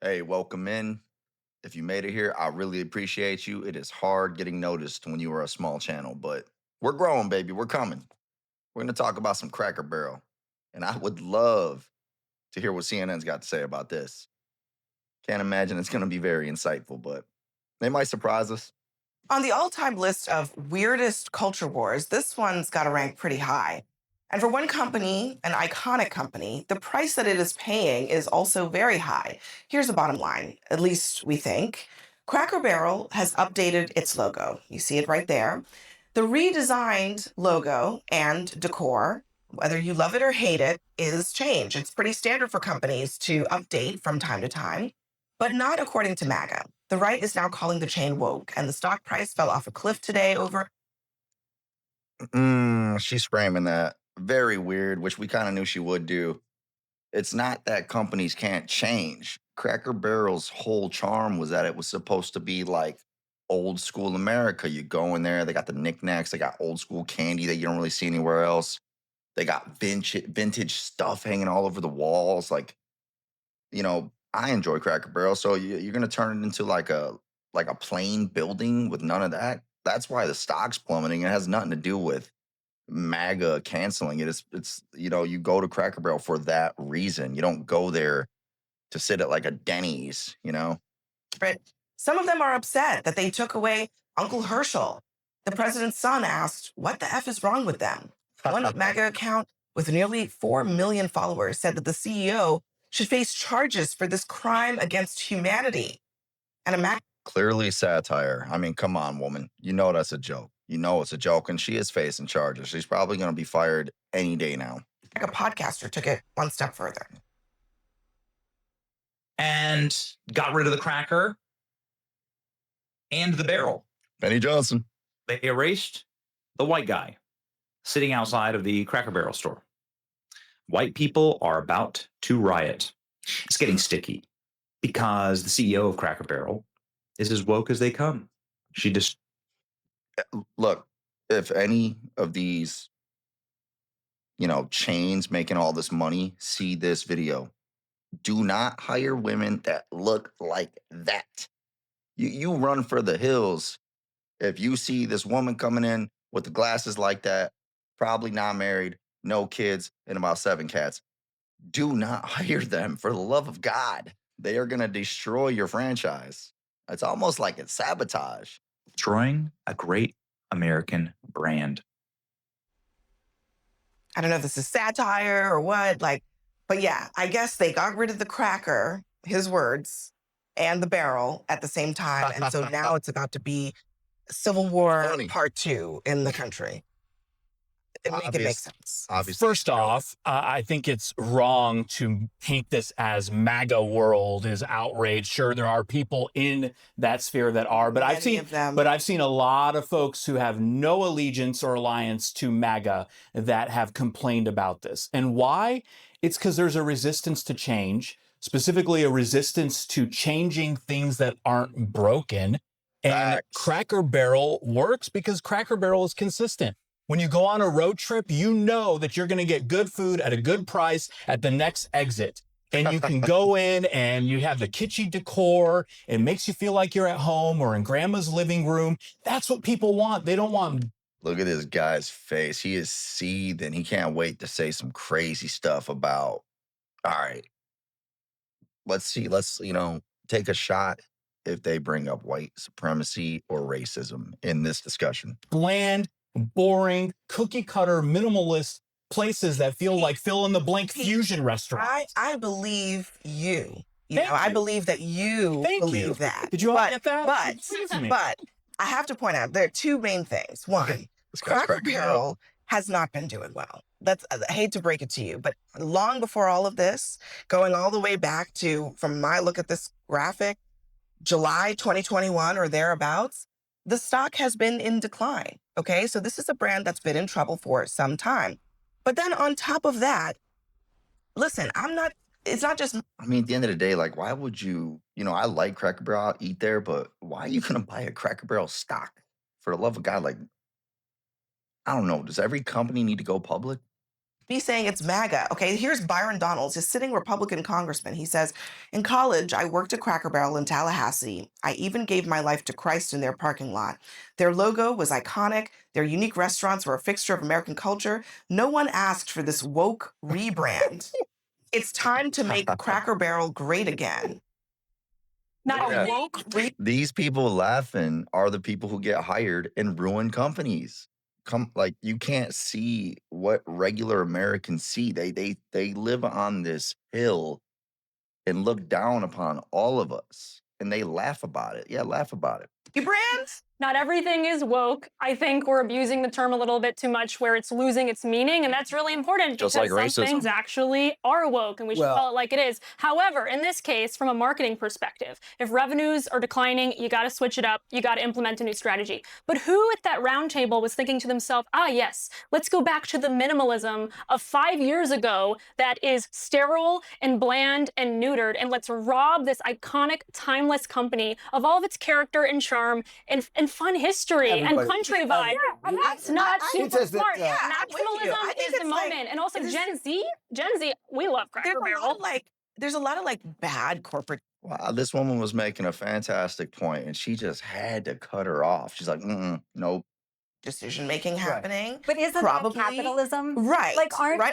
Hey, welcome in. If you made it here, I really appreciate you. It is hard getting noticed when you are a small channel, but we're growing, baby. We're coming. We're going to talk about some Cracker Barrel. And I would love to hear what CNN's got to say about this. Can't imagine it's going to be very insightful, but they might surprise us. On the all-time list of weirdest culture wars, this one's got to rank pretty high. And for one company, an iconic company, the price that it is paying is also very high. Here's the bottom line, at least we think. Cracker Barrel has updated its logo. You see it right there. The redesigned logo and decor, whether you love it or hate it, is change. It's pretty standard for companies to update from time to time, but not according to MAGA. The right is now calling the chain woke, and the stock price fell off a cliff today over. She's framing that. Very weird, which we kind of knew she would do. It's not that companies can't change. Cracker Barrel's whole charm was that it was supposed to be like old school America. You go in there, they got the knickknacks, they got old school candy that you don't really see anywhere else. They got vintage stuff hanging all over the walls. I enjoy Cracker Barrel, so you're gonna turn it into like a plain building with none of that. That's why the stock's plummeting. It has nothing to do with MAGA canceling it. It's you go to Cracker Barrel for that reason. You don't go there to sit at like a Denny's. Some of them are upset that they took away Uncle Herschel. The president's son asked, what the F is wrong with them? One MAGA account with nearly 4 million followers said that the CEO should face charges for this crime against humanity. And a MAGA Clearly satire. I mean, come on, woman. You know that's a joke. You know it's a joke, and she is facing charges. She's probably going to be fired any day now. podcaster took it one step further. And got rid of the cracker and the barrel. Benny Johnson. They erased the white guy sitting outside of the Cracker Barrel store. White people are about to riot. It's getting sticky because the CEO of Cracker Barrel is as woke as they come. She just Look, if any of these, chains making all this money see this video, do not hire women that look like that. You run for the hills if you see this woman coming in with the glasses like that, probably not married, no kids, and about 7 cats. Do not hire them, for the love of God. They are going to destroy your franchise. It's almost like it's sabotage. destroying a great American brand. I don't know if this is satire or what, but yeah, I guess they got rid of the cracker, his words, and the barrel at the same time. And so now it's about to be Civil War Funny. Part 2 in the country. It makes sense. Obviously. First off, I think it's wrong to paint this as MAGA world is outraged. Sure, there are people in that sphere that are, but I've seen a lot of folks who have no allegiance or alliance to MAGA that have complained about this. And why? It's because there's a resistance to change, specifically a resistance to changing things that aren't broken. And Facts. Cracker Barrel works because Cracker Barrel is consistent. When you go on a road trip, you know that you're going to get good food at a good price at the next exit. And you can go in and you have the kitschy decor. It makes you feel like you're at home or in grandma's living room. That's what people want. They don't want. Look at this guy's face. He is seething. He can't wait to say some crazy stuff about, all right, let's see. Let's, take a shot if they bring up white supremacy or racism in this discussion. Bland, boring, cookie cutter, minimalist places that feel like fill in the blank fusion restaurants. I believe you. Thank I you. believe that you Thank believe you. that. Did you all get that? But I have to point out there are two main things. One, Cracker Barrel has not been doing well. I hate to break it to you, but long before all of this, going all the way back to, from my look at this graphic, July 2021 or thereabouts, the stock has been in decline. Okay, so this is a brand that's been in trouble for some time. But then on top of that, listen, it's not just. I mean, at the end of the day, like, why would you, I like Cracker Barrel, I'll eat there, but why are you going to buy a Cracker Barrel stock? For the love of God, like, I don't know. Does every company need to go public? me saying it's MAGA. Okay, here's Byron Donalds, a sitting Republican congressman. He says, in college, I worked at Cracker Barrel in Tallahassee. I even gave my life to Christ in their parking lot. Their logo was iconic. Their unique restaurants were a fixture of American culture. No one asked for this woke rebrand. It's time to make Cracker Barrel great again. Not Yeah. woke. These people laughing are the people who get hired and ruin companies. Like, you can't see what regular Americans see. They live on this hill and look down upon all of us, and they laugh about it. Yeah, laugh about it. Brands? Not everything is woke. I think we're abusing the term a little bit too much where it's losing its meaning, and that's really important Just because like some racism. things actually are woke, and we should call it like it is. However, in this case, from a marketing perspective, if revenues are declining, you got to switch it up. You got to implement a new strategy. But who at that round table was thinking to themselves, yes, let's go back to the minimalism of 5 years ago that is sterile and bland and neutered, and let's rob this iconic, timeless company of all of its character and charm and fun history and country vibe. That's not super smart. Maximalism is the moment. And also Gen Z, we love Cracker Barrel. There's a lot of bad corporate. Wow, this woman was making a fantastic point, and she just had to cut her off. She's like, nope. Decision making happening. But isn't that capitalism? Right.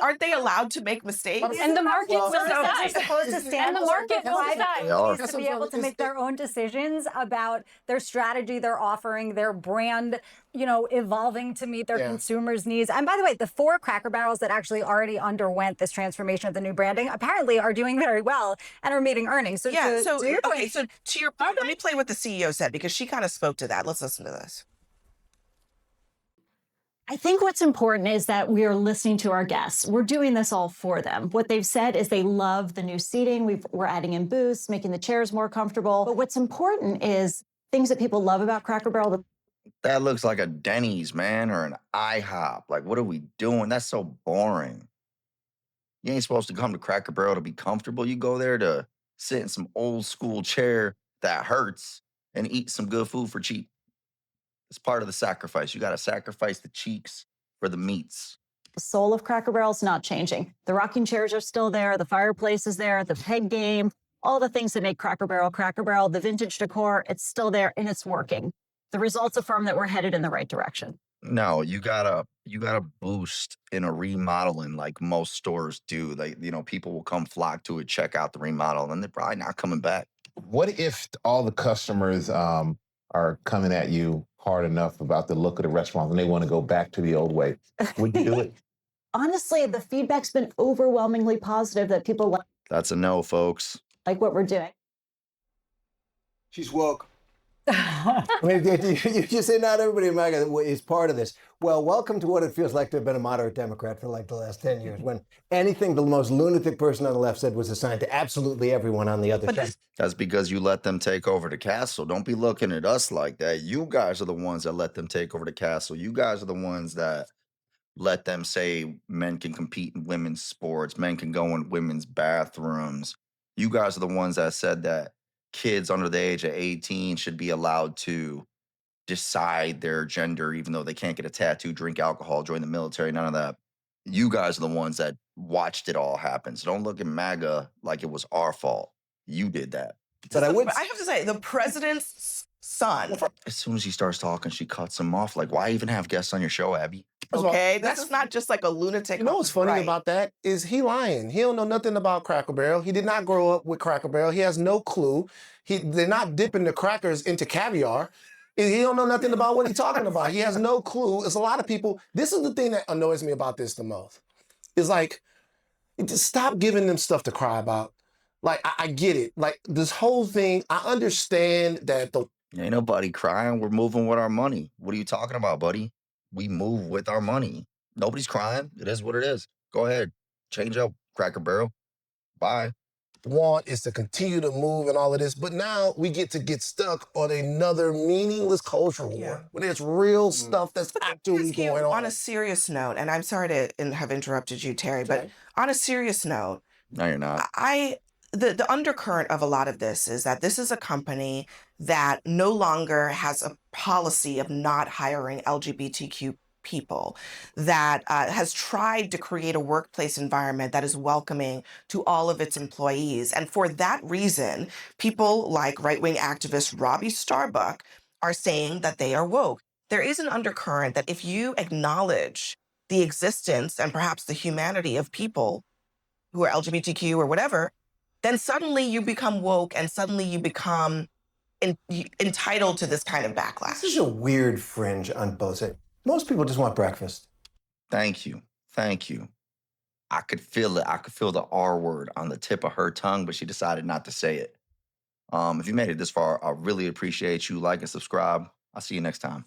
Aren't they allowed to make mistakes? And the market will they're decide. supposed to stand And the market will decide. to be able to make their own decisions about their strategy, their offering, their brand, evolving to meet their consumers' needs. And by the way, the 4 Cracker Barrels that actually already underwent this transformation of the new branding apparently are doing very well and are meeting earnings. So to your point, so to your point, let me play what the CEO said because she kind of spoke to that. Let's listen to this. I think what's important is that we are listening to our guests. We're doing this all for them. What they've said is they love the new seating. We're adding in booths, making the chairs more comfortable. But what's important is things that people love about Cracker Barrel. That looks like a Denny's, man, or an IHOP. Like, what are we doing? That's so boring. You ain't supposed to come to Cracker Barrel to be comfortable. You go there to sit in some old school chair that hurts and eat some good food for cheap. It's part of the sacrifice. You got to sacrifice the cheeks for the meats. The soul of Cracker Barrel is not changing. The rocking chairs are still there. The fireplace is there. The peg game, all the things that make Cracker Barrel, the vintage decor, it's still there and it's working. The results affirm that we're headed in the right direction. No, you gotta boost in a remodeling like most stores do. People will come flock to it, check out the remodel, and they're probably not coming back. What if all the customers are coming at you hard enough about the look of the restaurant and they want to go back to the old way? Would you do it? Honestly, the feedback's been overwhelmingly positive that people That's a no, folks. like what we're doing. She's woke. I mean, you say not everybody in MAGA is part of this. Well, welcome to what it feels like to have been a moderate Democrat for the last 10 years, when anything the most lunatic person on the left said was assigned to absolutely everyone on the other side. That's because you let them take over the castle. Don't be looking at us like that. You guys are the ones that let them take over the castle. You guys are the ones that let them say men can compete in women's sports, men can go in women's bathrooms. You guys are the ones that said that kids under the age of 18 should be allowed to decide their gender, even though they can't get a tattoo, drink alcohol, join the military, none of that. You guys are the ones that watched it all happen. So don't look at MAGA like it was our fault. You did that. But I have to say, the president's son. As soon as he starts talking, she cuts him off. Like, why even have guests on your show, Abby? Okay, that's not just like a lunatic. You know what's funny about that is he lying. He don't know nothing about Cracker Barrel. He did not grow up with Cracker Barrel. He has no clue. They're not dipping the crackers into caviar. He don't know nothing about what he's talking about. He has no clue. It's a lot of people. This is the thing that annoys me about this the most. It's like, just stop giving them stuff to cry about. Like, I get it. Like, this whole thing, I understand that Ain't nobody crying. We're moving with our money. What are you talking about, buddy? We move with our money. Nobody's crying. It is what it is. Go ahead. Change up, Cracker Barrel. Bye. want is to continue to move and all of this, but now we get stuck on another meaningless cultural war. When there's real stuff that's actually going on. On a serious note, and I'm sorry to have interrupted you, Terry, but on a serious note, No, you're not. The undercurrent of a lot of this is that this is a company that no longer has a policy of not hiring LGBTQ people, that has tried to create a workplace environment that is welcoming to all of its employees. And for that reason, people like right-wing activist Robbie Starbuck are saying that they are woke. There is an undercurrent that if you acknowledge the existence and perhaps the humanity of people who are LGBTQ or whatever, then suddenly you become woke and suddenly you become entitled to this kind of backlash. This is a weird fringe on both sides. Most people just want breakfast. Thank you. Thank you. I could feel it. I could feel the R word on the tip of her tongue, but she decided not to say it. If you made it this far, I really appreciate you. Like and subscribe. I'll see you next time.